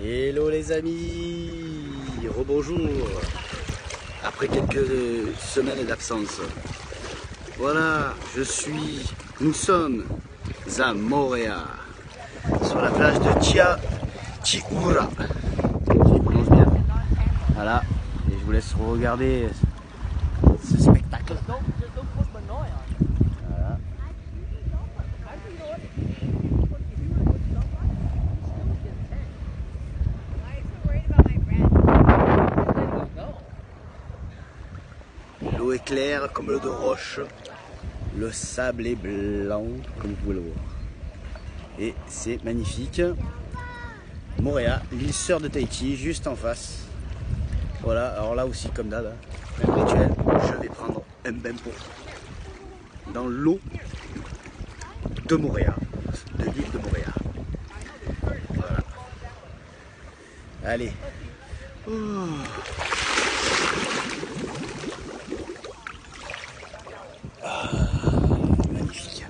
Hello les amis, rebonjour. Après quelques semaines d'absence. Voilà, nous sommes à Moorea, sur la plage de Tiura. Je prononce bien. Voilà, et je vous laisse regarder ce spectacle. Voilà. L'eau est claire comme l'eau de roche. Le sable est blanc, comme vous pouvez le voir. Et c'est magnifique. Moorea, l'île sœur de Tahiti, juste en face. Voilà, alors là aussi, comme d'hab, même rituel, je vais prendre un bain pour dans l'eau de Moorea, de l'île de Moorea. Voilà. Allez. Oh. Magnifique.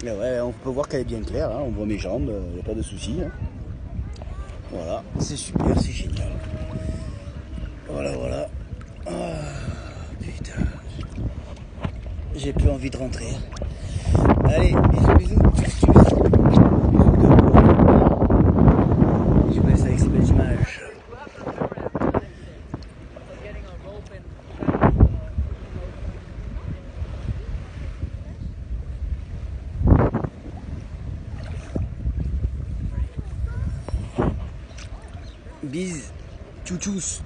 Mais ouais, on peut voir qu'elle est bien claire, hein, on voit mes jambes, il n'y a pas de souci. Hein. Voilà, c'est super, c'est génial. Voilà, voilà. Ah, putain. J'ai plus envie de rentrer. Allez, bisous, bisous. Je vous laisse avec ces belles images. Bis, tchou-tchous.